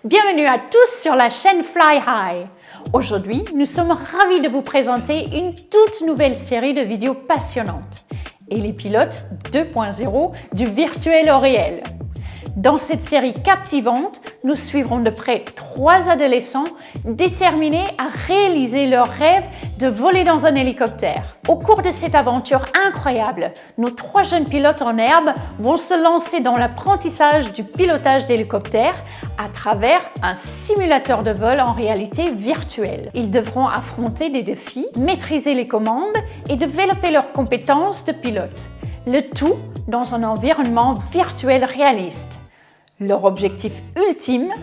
Bienvenue à tous sur la chaîne Fly High. Aujourd'hui, nous sommes ravis de vous présenter une toute nouvelle série de vidéos passionnantes et les pilotes 2.0 du virtuel au réel. Dans cette série captivante, nous suivrons de près 3 adolescents déterminés à réaliser leur rêve de voler dans un hélicoptère. Au cours de cette aventure incroyable, nos 3 jeunes pilotes en herbe vont se lancer dans l'apprentissage du pilotage d'hélicoptère à travers un simulateur de vol en réalité virtuelle. Ils devront affronter des défis, maîtriser les commandes et développer leurs compétences de pilote. Le tout dans un environnement virtuel réaliste. Leur objectif ultime,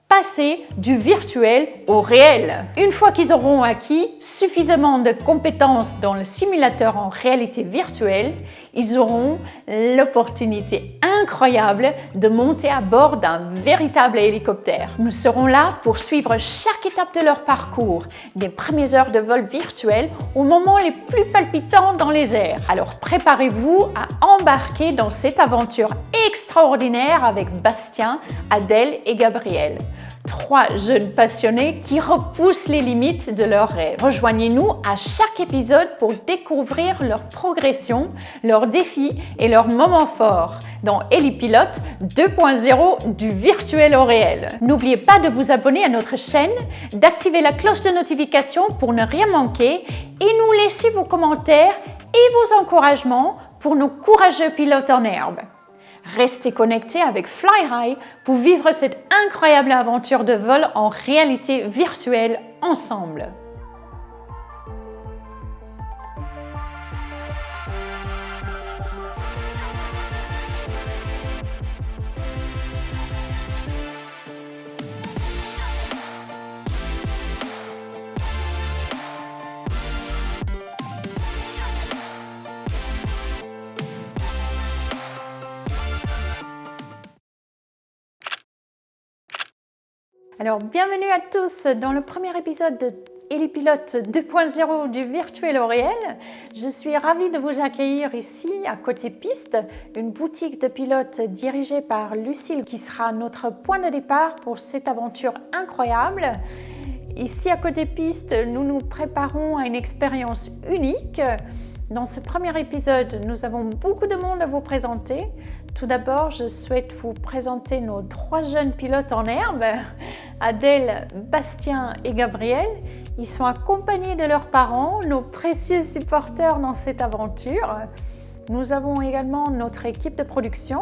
passer du virtuel au réel. Une fois qu'ils auront acquis suffisamment de compétences dans le simulateur en réalité virtuelle, ils auront l'opportunité incroyable de monter à bord d'un véritable hélicoptère. Nous serons là pour suivre chaque étape de leur parcours, des premières heures de vol virtuel aux moments les plus palpitants dans les airs. Alors préparez-vous à embarquer dans cette aventure extraordinaire avec Bastien, Adèle et Gabriel. 3 jeunes passionnés qui repoussent les limites de leurs rêves. Rejoignez-nous à chaque épisode pour découvrir leur progression, leurs défis et leurs moments forts dans Hélipilote 2.0 du virtuel au réel. N'oubliez pas de vous abonner à notre chaîne, d'activer la cloche de notification pour ne rien manquer et nous laisser vos commentaires et vos encouragements pour nos courageux pilotes en herbe. Restez connectés avec Fly High pour vivre cette incroyable aventure de vol en réalité virtuelle ensemble. Alors, bienvenue à tous dans le premier épisode de Hélipilote 2.0 du virtuel au réel. Je suis ravie de vous accueillir ici à Côté Piste, une boutique de pilotes dirigée par Lucille qui sera notre point de départ pour cette aventure incroyable. Ici à Côté Piste, nous nous préparons à une expérience unique. Dans ce premier épisode, nous avons beaucoup de monde à vous présenter. Tout d'abord, je souhaite vous présenter nos 3 jeunes pilotes en herbe, Adèle, Bastien et Gabriel. Ils sont accompagnés de leurs parents, nos précieux supporters dans cette aventure. Nous avons également notre équipe de production,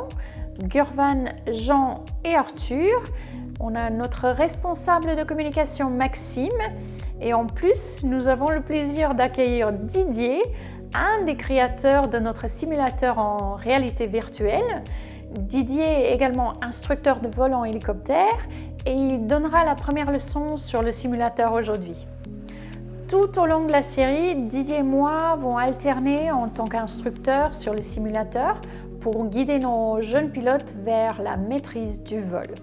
Gurvan, Jean et Arthur. On a notre responsable de communication, Maxime. Et en plus, nous avons le plaisir d'accueillir Didier, un des créateurs de notre simulateur en réalité virtuelle. Didier est également instructeur de vol en hélicoptère et il donnera la première leçon sur le simulateur aujourd'hui. Tout au long de la série, Didier et moi vont alterner en tant qu'instructeurs sur le simulateur pour guider nos jeunes pilotes vers la maîtrise du vol.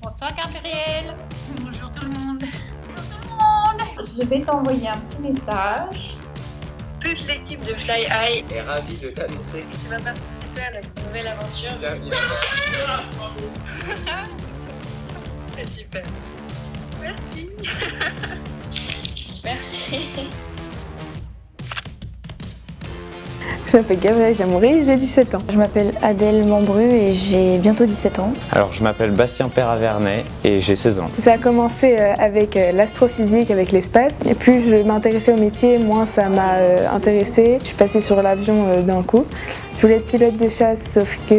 Bonsoir Gabriel. Bonjour tout le monde. Je vais t'envoyer un petit message. Toute l'équipe de Fly High est ravie de t'annoncer que tu vas participer à notre nouvelle aventure. C'est super. Merci. Merci. Je m'appelle Gabrielle Jamouri, j'ai 17 ans. Je m'appelle Adèle Membru et j'ai bientôt 17 ans. Alors je m'appelle Bastien Perravernet et j'ai 16 ans. Ça a commencé avec l'astrophysique, avec l'espace. Et plus je m'intéressais au métier, moins ça m'a intéressée. Je suis passée sur l'avion d'un coup. Je voulais être pilote de chasse, sauf que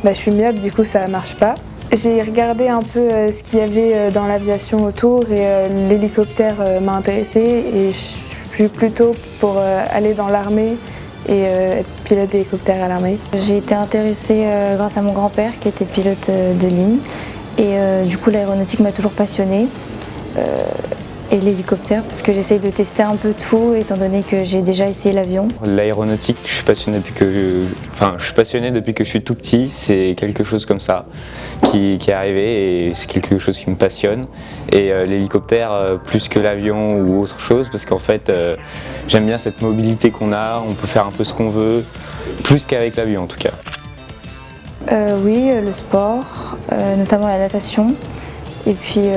je suis myope, du coup ça marche pas. J'ai regardé un peu ce qu'il y avait dans l'aviation autour et l'hélicoptère m'a intéressée et je suis plutôt pour aller dans l'armée et être pilote d'hélicoptère à l'armée. J'ai été intéressée grâce à mon grand-père qui était pilote de ligne et du coup l'aéronautique m'a toujours passionnée et l'hélicoptère parce que j'essaye de tester un peu tout étant donné que j'ai déjà essayé l'avion. L'aéronautique, je suis passionné depuis que je suis tout petit, c'est quelque chose comme ça qui est arrivé et c'est quelque chose qui me passionne. Et l'hélicoptère plus que l'avion ou autre chose parce qu'en fait j'aime bien cette mobilité qu'on a, on peut faire un peu ce qu'on veut, plus qu'avec l'avion en tout cas. Oui, le sport, notamment la natation. Et puis,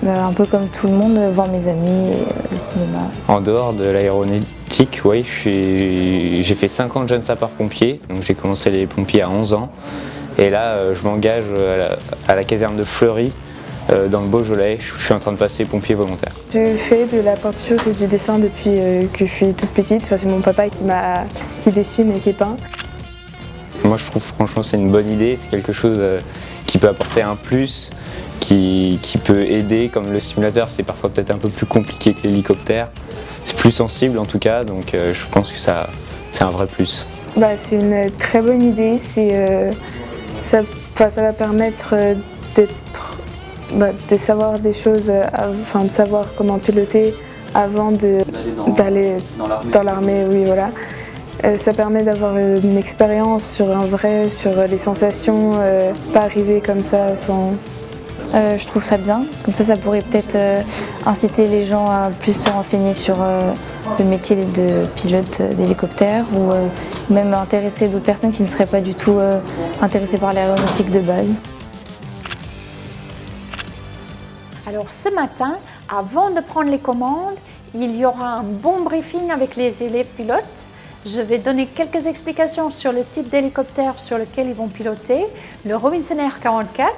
un peu comme tout le monde, voir mes amis et le cinéma. En dehors de l'aéronautique, oui, j'ai fait 5 ans de jeune sapeur-pompier. Donc j'ai commencé les pompiers à 11 ans. Et là, je m'engage à la caserne de Fleury, dans le Beaujolais. Je suis en train de passer pompier volontaire. Je fais de la peinture et du dessin depuis que je suis toute petite. Enfin, c'est mon papa qui dessine et qui peint. Moi, je trouve franchement c'est une bonne idée. C'est quelque chose qui peut apporter un plus, qui peut aider. Comme le simulateur, c'est parfois peut-être un peu plus compliqué que l'hélicoptère. C'est plus sensible en tout cas, donc je pense que c'est un vrai plus. C'est une très bonne idée. Ça va permettre de savoir des choses, de savoir comment piloter avant d'aller dans l'armée. Oui, voilà. Ça permet d'avoir une expérience sur les sensations, pas arriver comme ça sans... Je trouve ça bien, comme ça pourrait peut-être inciter les gens à plus se renseigner sur le métier de pilote d'hélicoptère ou même intéresser d'autres personnes qui ne seraient pas du tout intéressées par l'aéronautique de base. Alors ce matin, avant de prendre les commandes, il y aura un bon briefing avec les élèves pilotes. Je vais donner quelques explications sur le type d'hélicoptère sur lequel ils vont piloter, le Robinson R-44.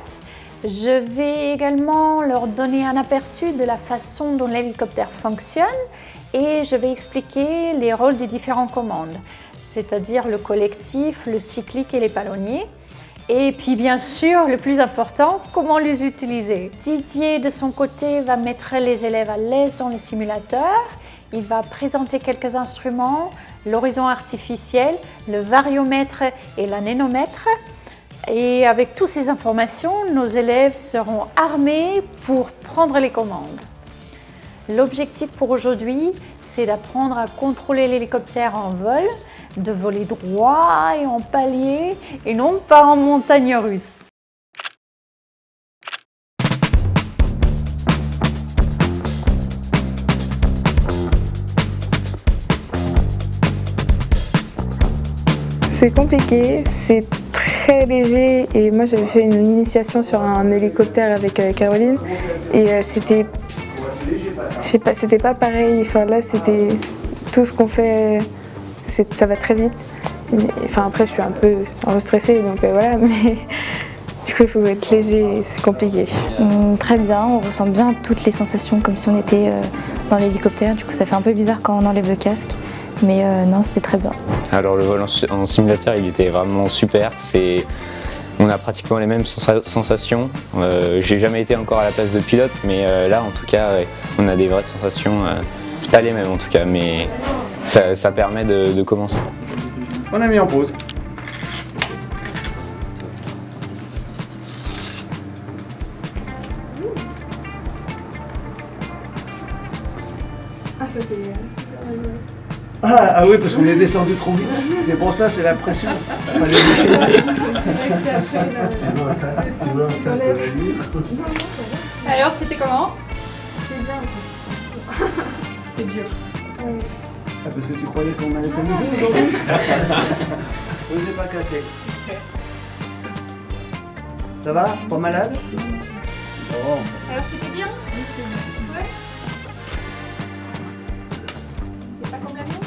Je vais également leur donner un aperçu de la façon dont l'hélicoptère fonctionne et je vais expliquer les rôles des différentes commandes, c'est-à-dire le collectif, le cyclique et les palonniers. Et puis bien sûr, le plus important, comment les utiliser. Didier de son côté va mettre les élèves à l'aise dans le simulateur. Il va présenter quelques instruments, l'horizon artificiel, le variomètre et l'anémomètre. Et avec toutes ces informations, nos élèves seront armés pour prendre les commandes. L'objectif pour aujourd'hui, c'est d'apprendre à contrôler l'hélicoptère en vol, de voler droit et en palier et non pas en montagne russe. C'est compliqué, c'est très léger et moi j'avais fait une initiation sur un hélicoptère avec Caroline et c'était pareil. Enfin là c'était tout ce qu'on fait, ça va très vite. Enfin après je suis un peu stressée donc voilà, mais du coup il faut être léger, c'est compliqué. Très bien, on ressent bien toutes les sensations comme si on était dans l'hélicoptère. Du coup ça fait un peu bizarre quand on enlève le casque. Mais non, c'était très bien. Alors le vol en simulateur, il était vraiment super. On a pratiquement les mêmes sensations. J'ai jamais été encore à la place de pilote, mais là en tout cas, ouais, on a des vraies sensations. C'est pas les mêmes en tout cas, mais ça permet de commencer. On a mis en pause. Ah oui, parce qu'on est descendu trop vite. C'est pour ça, c'est la pression. Fallait boucher. Tu vois ça pour la nuit. Alors c'était comment? C'est bien, C'est dur. Ah, parce que tu croyais qu'on allait s'amuser aujourd'hui. Je vous ai pas cassé. Ça va? Pas malade? Bon. Alors c'était bien? Ouais. C'est pas comme l'avion?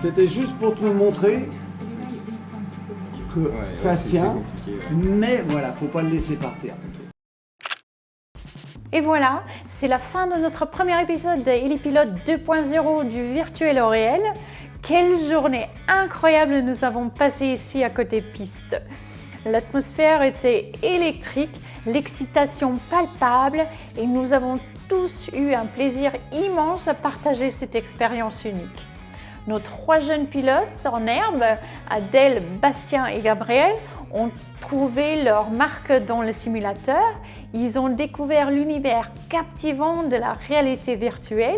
C'était juste pour te montrer que ça tient, mais voilà, faut pas le laisser partir. Et voilà, c'est la fin de notre premier épisode de Hélipilote 2.0 du virtuel au réel. Quelle journée incroyable nous avons passé ici à côté piste. L'atmosphère était électrique, l'excitation palpable et nous avons tous eu un plaisir immense à partager cette expérience unique. Nos 3 jeunes pilotes en herbe, Adèle, Bastien et Gabriel, ont trouvé leur marque dans le simulateur. Ils ont découvert l'univers captivant de la réalité virtuelle.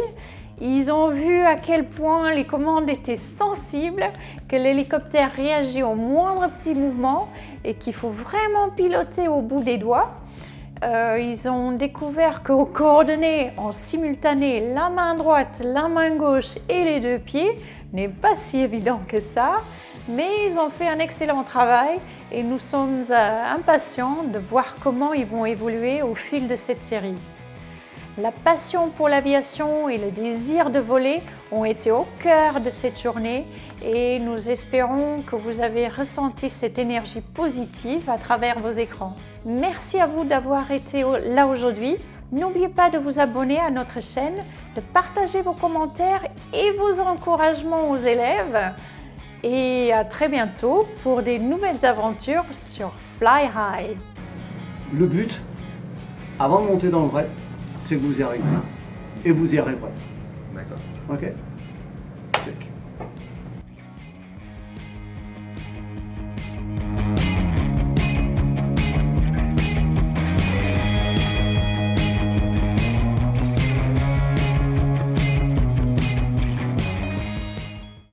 Ils ont vu à quel point les commandes étaient sensibles, que l'hélicoptère réagit au moindre petit mouvement et qu'il faut vraiment piloter au bout des doigts. Ils ont découvert qu'aux coordonnées en simultané, la main droite, la main gauche et les 2 pieds n'est pas si évident que ça. mais ils ont fait un excellent travail et nous sommes impatients de voir comment ils vont évoluer au fil de cette série. La passion pour l'aviation et le désir de voler ont été au cœur de cette journée et nous espérons que vous avez ressenti cette énergie positive à travers vos écrans. Merci à vous d'avoir été là aujourd'hui. N'oubliez pas de vous abonner à notre chaîne, de partager vos commentaires et vos encouragements aux élèves. Et à très bientôt pour des nouvelles aventures sur Fly High. Le but, avant de monter dans le vrai, c'est que vous y arriviez. Et vous y arriverez. D'accord. Ok ?